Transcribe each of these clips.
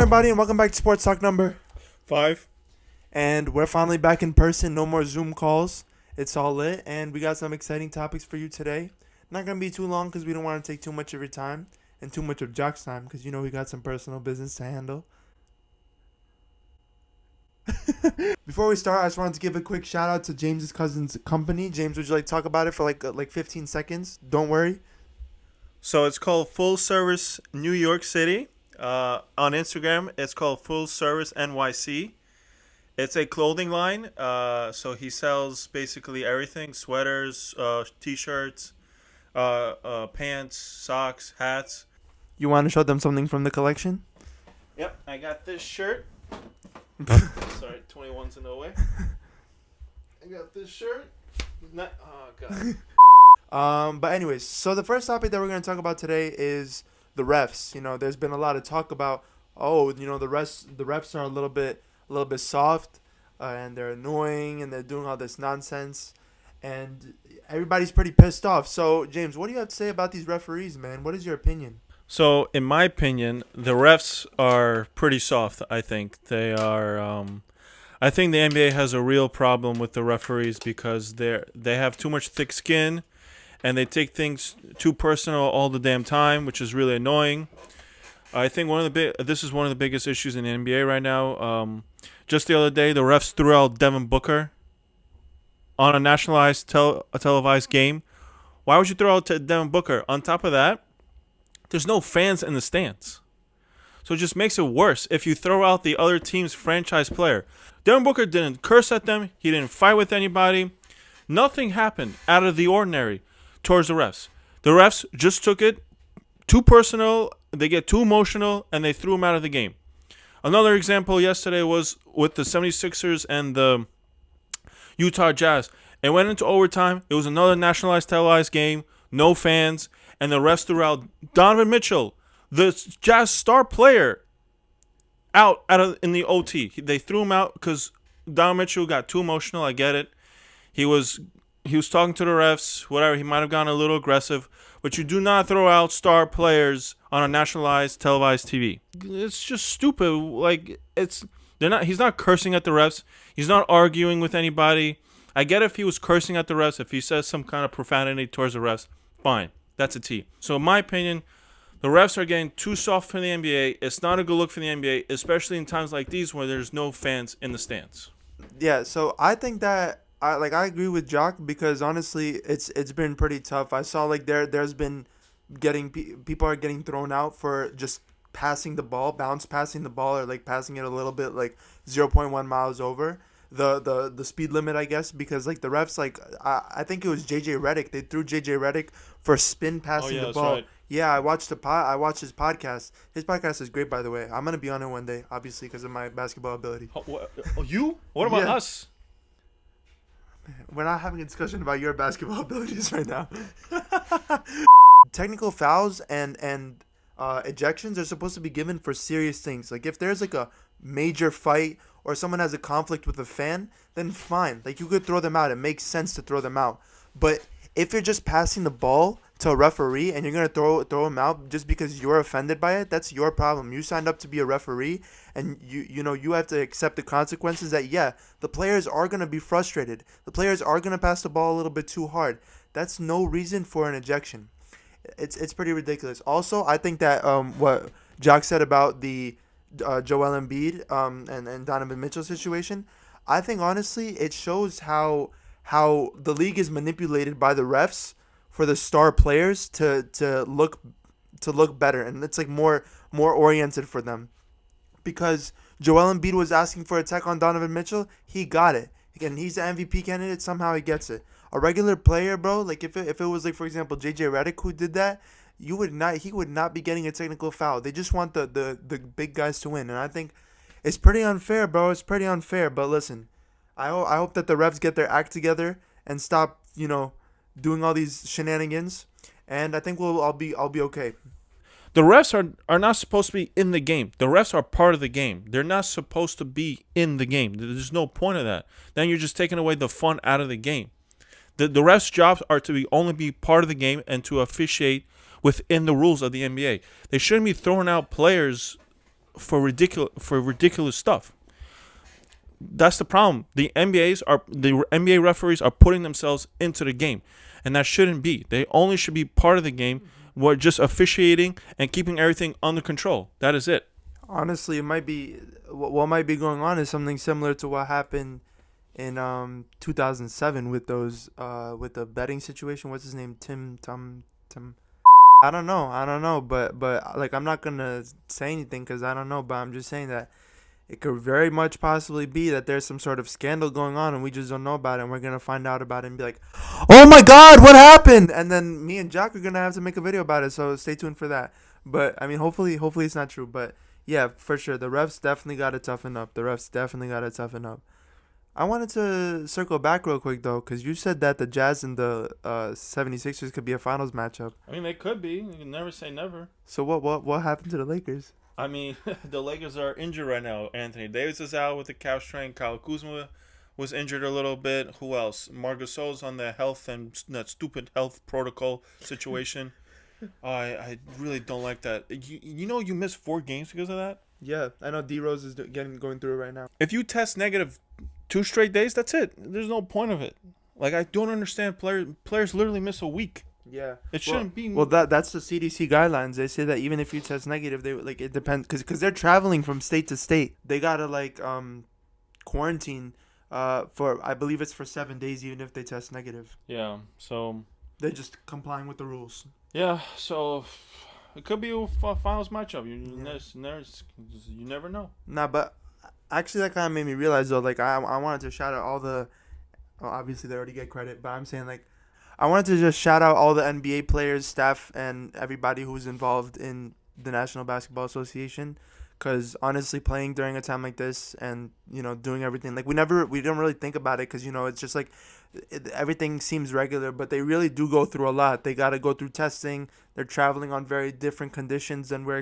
everybody, and welcome back to Sports Talk number 5. And we're finally back in person. No more Zoom calls. It's all lit, and we got some exciting topics for you today. Not gonna be too long because we don't want to take too much of your time and too much of Jock's time because you know we got some personal business to handle. Before we start, I just wanted to give a quick shout out to James's cousin's company. James, would you like to talk about it for like 15 seconds? Don't worry. So it's called Full Service New York City. On Instagram, it's called Full Service NYC. It's a clothing line. So he sells basically everything: sweaters, t-shirts, pants, socks, hats. You want to show them something from the collection? Yep, I got this shirt. Sorry, 21's in the way. I got this shirt. Oh god. But anyways, so the first topic that we're going to talk about today is the refs. You know, there's been a lot of talk about, the refs are a little bit soft, and they're annoying, and they're doing all this nonsense, and everybody's pretty pissed off. So, James, what do you have to say about these referees, man? What is your opinion? So, in my opinion, the refs are pretty soft, I think. They are, I think the NBA has a real problem with the referees because they have too much thick skin, and they take things too personal all the damn time, which is really annoying. I think this is one of the biggest issues in the NBA right now. Just the other day, the refs threw out Devin Booker on a nationalized televised game. Why would you throw out Devin Booker? On top of that, there's no fans in the stands. So it just makes it worse if you throw out the other team's franchise player. Devin Booker didn't curse at them. He didn't fight with anybody. Nothing happened out of the ordinary towards the refs. The refs just took it too personal. They get too emotional, and they threw him out of the game. Another example yesterday was with the 76ers and the Utah Jazz. It went into overtime. It was another nationalized televised game. No fans. And the refs threw out Donovan Mitchell, the Jazz star player, out in the OT. They threw him out because Donovan Mitchell got too emotional. I get it. He was talking to the refs, whatever. He might have gone a little aggressive. But you do not throw out star players on a nationalized televised TV. It's just stupid. He's not cursing at the refs. He's not arguing with anybody. I get if he was cursing at the refs. If he says some kind of profanity towards the refs, fine. That's a T. So in my opinion, the refs are getting too soft for the NBA. It's not a good look for the NBA, especially in times like these where there's no fans in the stands. Yeah, so I think that I agree with Jock because honestly, it's been pretty tough. I saw there's been people are getting thrown out for just passing the ball, passing the ball, or passing it a little bit 0.1 miles over the speed limit, I guess, because the refs I think it was JJ Redick. They threw JJ Redick for spin passing the ball. Right. Yeah, I watched his podcast. His podcast is great, by the way. I'm gonna be on it one day, obviously, because of my basketball ability. You? What about us? We're not having a discussion about your basketball abilities right now. Technical fouls and ejections are supposed to be given for serious things. If there's a major fight or someone has a conflict with a fan, then fine. You could throw them out. It makes sense to throw them out. But if you're just passing the ball to a referee and you're going to throw him out just because you're offended by it, that's your problem. You signed up to be a referee, and you have to accept the consequences that, yeah, the players are going to be frustrated. The players are going to pass the ball a little bit too hard. That's no reason for an ejection. It's pretty ridiculous. Also, I think that what Jock said about the Joel Embiid and Donovan Mitchell situation, I think honestly it shows how the league is manipulated by the refs for the star players to look better, and it's more oriented for them. Because Joel Embiid was asking for a tech on Donovan Mitchell, he got it. Again, he's the MVP candidate, somehow he gets it. A regular player, bro, if it was for example JJ Redick who did that, he would not be getting a technical foul. They just want the big guys to win, and I think it's pretty unfair, bro. It's pretty unfair. But listen, I hope that the refs get their act together and stop doing all these shenanigans, and I think I'll be okay. The refs are not supposed to be in the game. The refs are part of the game. They're not supposed to be in the game. There's no point of that. Then you're just taking away the fun out of the game. The refs' jobs are to only be part of the game and to officiate within the rules of the NBA. They shouldn't be throwing out players for ridiculous stuff. That's the problem. The NBA referees are putting themselves into the game, and that shouldn't be. They only should be part of the game. We're just officiating and keeping everything under control. That is it. Honestly, it might be what might be going on is something similar to what happened in 2007 with those with the betting situation. What's his name? Tim. I don't know, but like I'm not gonna say anything because I don't know, but I'm just saying that it could very much possibly be that there's some sort of scandal going on and we just don't know about it, and we're gonna find out about it and be like, "Oh my God, what happened?" And then me and Jack are gonna have to make a video about it. So stay tuned for that. But I mean, hopefully it's not true. But yeah, for sure, the refs definitely got to toughen up. I wanted to circle back real quick though, because you said that the Jazz and the 76ers could be a finals matchup. I mean, they could be. You can never say never. So what happened to the Lakers? I mean, the Lakers are injured right now. Anthony Davis is out with the calf strain. Kyle Kuzma was injured a little bit. Who else? Marc Gasol's on the health and that stupid health protocol situation. I really don't like that. You missed 4 games because of that? Yeah, I know D Rose is going through it right now. If you test negative 2 straight days, that's it. There's no point of it. Like, I don't understand. Players literally miss a week. Yeah, it shouldn't be. Well, that's the CDC guidelines. They say that even if you test negative, they like it depends because they're traveling from state to state. They gotta like quarantine for I believe it's for 7 days even if they test negative. Yeah, so they're just complying with the rules. Yeah, so it could be a finals matchup. You never know. Nah, but actually that kind of made me realize though. Like I wanted to shout out all the. Well, obviously they already get credit, but I'm saying like. I wanted to just shout out all the NBA players, staff, and everybody who's involved in the National Basketball Association. Because honestly, playing during a time like this and, doing everything, like we don't really think about it because, it's just like everything seems regular, but they really do go through a lot. They got to go through testing. They're traveling on very different conditions than we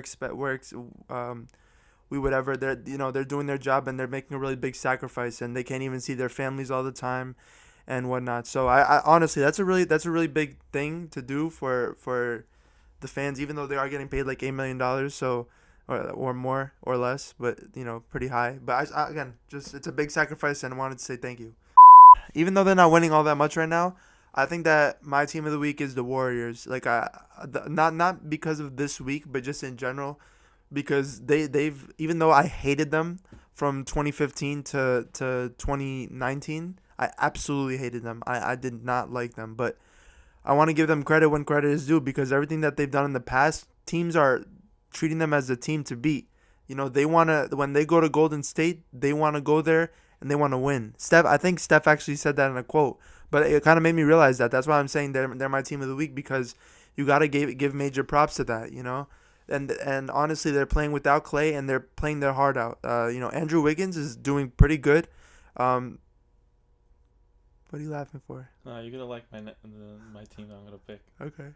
would ever. They're doing their job and they're making a really big sacrifice and they can't even see their families all the time. And whatnot. So I honestly, that's a really big thing to do for the fans, even though they are getting paid like $8 million, so or more or less, but pretty high. But again, just it's a big sacrifice, and I wanted to say thank you. Even though they're not winning all that much right now, I think that my team of the week is the Warriors. Like not because of this week, but just in general, because they've even though I hated them from 2015 to 2019. I absolutely hated them. I did not like them. But I want to give them credit when credit is due because everything that they've done in the past, teams are treating them as a team to beat. They want to, when they go to Golden State, they want to go there and they want to win. I think Steph actually said that in a quote. But it kind of made me realize that. That's why I'm saying they're my team of the week because you got to give major props to that, And honestly, they're playing without Clay and they're playing their heart out. Andrew Wiggins is doing pretty good. What are you laughing for? You're going to like my team that I'm going to pick. Okay.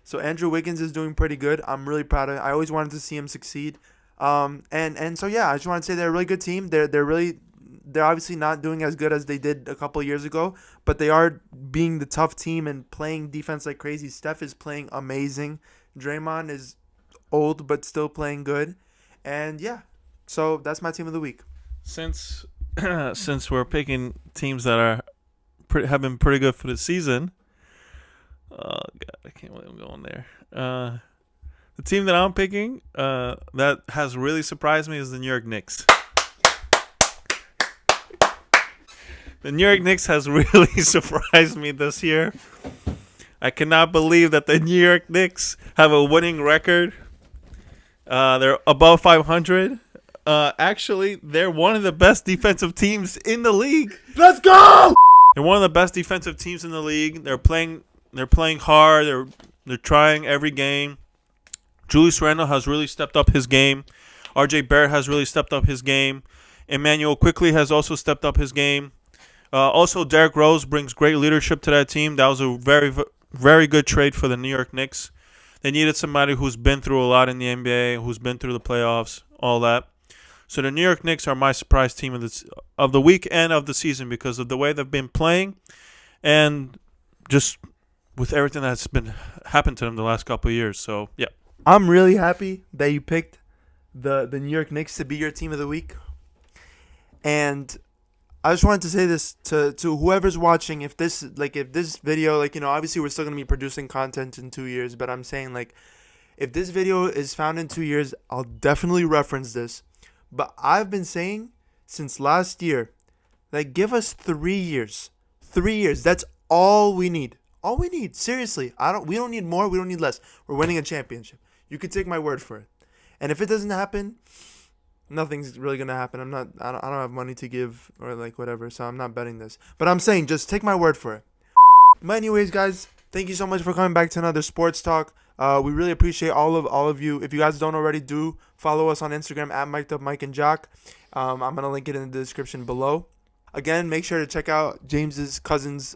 So Andrew Wiggins is doing pretty good. I'm really proud of him. I always wanted to see him succeed. And so, yeah, I just want to say they're a really good team. They're obviously not doing as good as they did a couple years ago, but they are being the tough team and playing defense like crazy. Steph is playing amazing. Draymond is old but still playing good. And, yeah, so that's my team of the week. Since we're picking teams that have been pretty good for the season, oh god, I can't believe I'm going there. The team that I'm picking that has really surprised me is the New York Knicks. The New York Knicks has really surprised me this year. I cannot believe that the New York Knicks have a winning record. They're above 500. Actually, they're one of the best defensive teams in the league. Let's go! They're one of the best defensive teams in the league. They're playing hard. They're trying every game. Julius Randle has really stepped up his game. RJ Barrett has really stepped up his game. Emmanuel Quickley has also stepped up his game. Also, Derrick Rose brings great leadership to that team. That was a very, very good trade for the New York Knicks. They needed somebody who's been through a lot in the NBA, who's been through the playoffs, all that. So the New York Knicks are my surprise team of the week and of the season because of the way they've been playing and just with everything that's been happened to them the last couple of years. So, yeah. I'm really happy that you picked the New York Knicks to be your team of the week. And I just wanted to say this to whoever's watching. If this video, like, you know, obviously we're still gonna be producing content in 2 years, but I'm saying, like, if this video is found in 2 years, I'll definitely reference this. But I've been saying since last year, like, give us 3 years. 3 years. That's all we need. All we need. Seriously. We don't need more. We don't need less. We're winning a championship. You could take my word for it. And if it doesn't happen, nothing's really gonna happen. I don't have money to give or like whatever, so I'm not betting this. But I'm saying, just take my word for it. But anyways, guys, thank you so much for coming back to another sports talk. We really appreciate all of you. If you guys don't already, do follow us on Instagram at Mic'd Up Mike and Jock. I'm gonna link it in the description below. Again, make sure to check out James's cousin's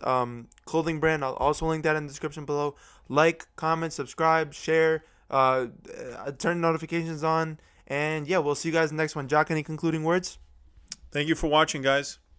clothing brand. I'll also link that in the description below. Like, comment, subscribe, share, turn notifications on. And yeah, we'll see you guys in the next one. Jock, any concluding words? Thank you for watching, guys.